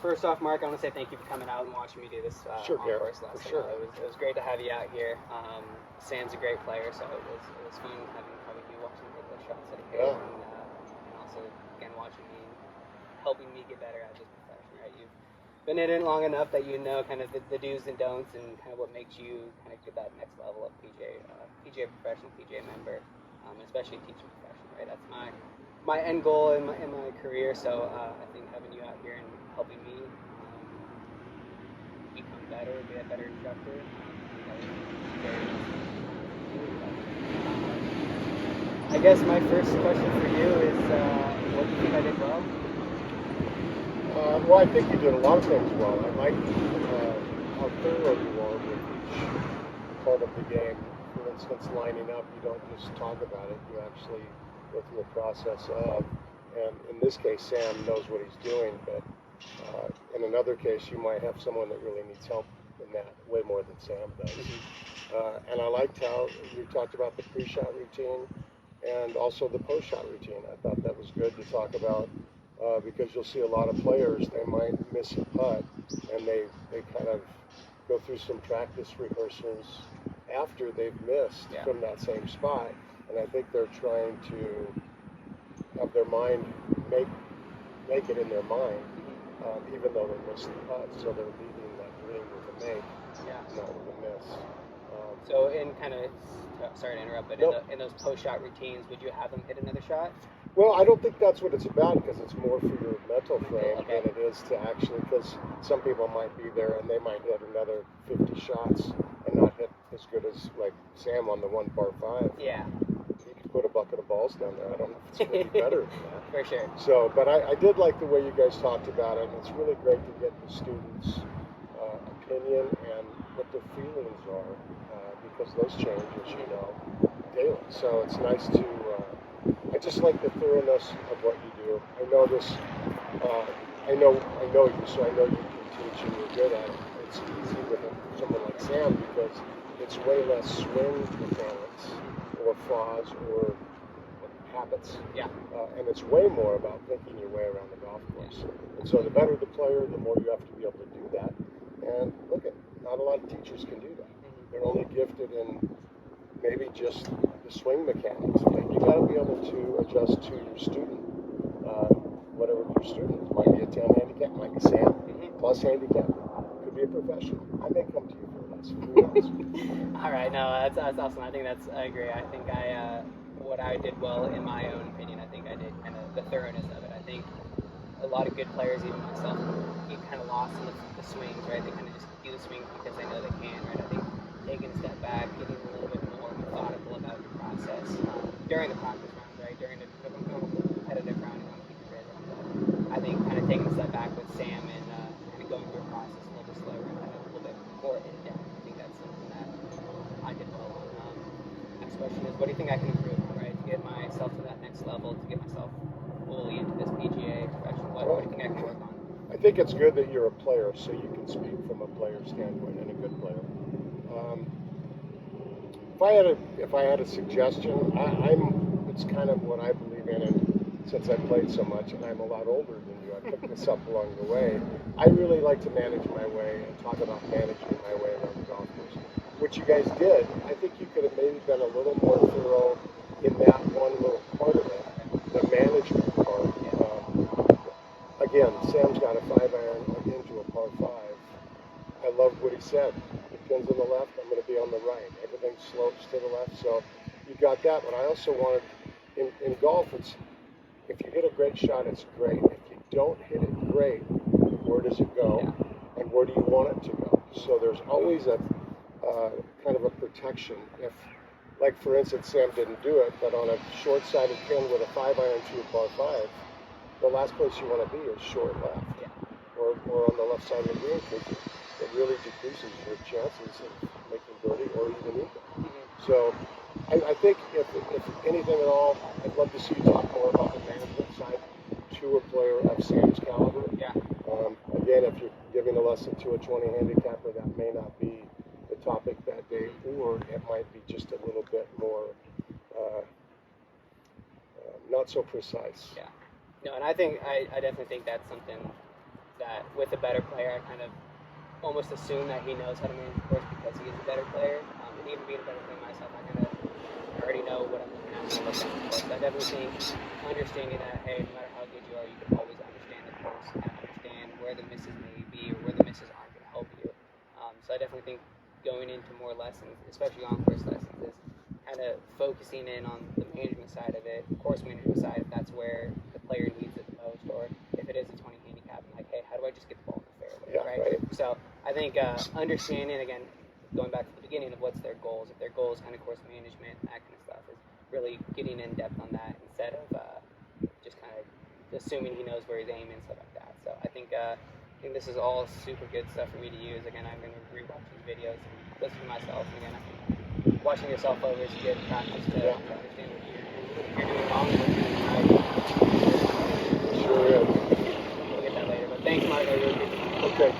first off, Mark, I want to say thank you for coming out and watching me do this on-course lesson. Sure. It was great to have you out here. Sam's a great player, so it was fun having you watching me hit those shots that he hit, and also, again, watching me, helping me get better as a profession, right? You've been in it long enough that you know kind of the do's and don'ts and kind of what makes you kind of get that next level of PGA professional, PGA member, especially teaching profession, right? That's my end goal in my career. So I think having you out here and helping me become better, be a better instructor. I guess my first question for you is, what do you think I did well? Well, I think you did a lot of things well. I like how thorough you are with each part of the game. For instance, lining up, you don't just talk about it, you actually go through a process of, and in this case, Sam knows what he's doing, but in another case, you might have someone that really needs help in that way more than Sam does. And I liked how you talked about the pre-shot routine and also the post-shot routine. I thought that was good to talk about because you'll see a lot of players, they might miss a putt and they kind of go through some practice rehearsals after they've missed from that same spot. And I think they're trying to have their mind make it in their mind, even though they missed the putt. So they're leaving that green with a make, not with a miss. So in kind of, sorry to interrupt, but in those post-shot routines, would you have them hit another shot? Well, I don't think that's what it's about because it's more for your mental frame than it is to actually, because some people might be there and they might hit another 50 shots and not hit as good as like Sam on the one par 5. Yeah. He could put a bucket of balls down there. I don't know if it's going to be better than that. For sure. So, but I did like the way you guys talked about it, and it's really great to get the students' opinion and what their feelings are because those change, as you know, daily. So it's nice to, I just like the thoroughness of what you do. I know this, I know you, so I know you can teach and you're good at it. It's easy with someone like Sam because it's way less swing mechanics or flaws or habits. Yeah. And it's way more about thinking your way around the golf course. And so the better the player, the more you have to be able to do that. And look at, not a lot of teachers can do that. They're only gifted in maybe just the swing mechanics. And you got to be able to adjust to your student, whatever your student is. Might be a 10 handicap, might be Sam, plus handicap. Could be a professional. I may come to you for a lesson. Who knows? All right, no, that's awesome. I think I agree. I think what I did well, in my own opinion, I think I did kind of the thoroughness of it. I think a lot of good players, even myself, get kind of lost in the swings, right? They kind of just do the swings because they know they can, right? I think taking a step back, getting a little bit more methodical about the process during the practice rounds, right? During the competitive round, you want to keep your grade up. I think kind of taking a step back with Sam and kind of going through a process a little bit slower and kind of a little bit more in depth. I think that's something that I did well on. Next question is, what do you think I can improve on, right? To get myself to that next level, to get myself fully into this PGA profession, what do you think I can work on? I think it's good that you're a player, so you can speak from a player standpoint and a good player. If I had a suggestion, it's kind of what I believe in, and since I played so much, and I'm a lot older than you, I picked this up along the way. I really like to manage my way and talk about managing my way around the golf course, which you guys did. I think you could have maybe been a little more thorough in that one little part of it, the management part. Again, Sam's got a 5-iron into a par 5. I loved what he said. The pin's on the left, I'm going to be on the right. Everything slopes to the left, so you got that. But I also wanted, in golf, it's if you hit a great shot, it's great. If you don't hit it great, where does it go? And where do you want it to go? So there's always a kind of a protection. If, like for instance, Sam didn't do it, but on a short-sided pin with a 5-iron to a par 5, the last place you want to be is short left, or on the left side of the green, because it really decreases your chances of making birdie or even eagle. So I think if anything at all, I'd love to see you talk more about the management side to a player of Sam's caliber. Again, if you're giving a lesson to a 20 handicapper, that may not be the topic that day, or it might be just a little bit more not so precise. No, and I think I definitely think that's something that with a better player, I kind of almost assume that he knows how to manage the course because he is a better player. And even being a better player myself, I kind of already know what I'm looking at when I look at the course. So I definitely think understanding that, hey, no matter how good you are, you can always understand the course and understand where the misses may be or where the misses aren't going to help you. So I definitely think going into more lessons, especially on course lessons, is kind of focusing in on the management side of it, course management side, if that's where the player needs it the most, or if it is a 20 handicap, and like, hey, how do I just get the ball in the fairway, right? So I think understanding, again, going back to the beginning of what's their goals, if their goal is kind of course management, that kind of stuff, is really getting in depth on that instead of just kind of assuming he knows where he's aiming and stuff like that. So I think this is all super good stuff for me to use. Again, I'm going to rewatch these videos and listen to myself. And again, I think watching yourself over is good practice to understand what you're doing wrong and what you're doing right. Sure is. We'll get that later. But thanks, Mark. I really appreciate it. Okay, Gary.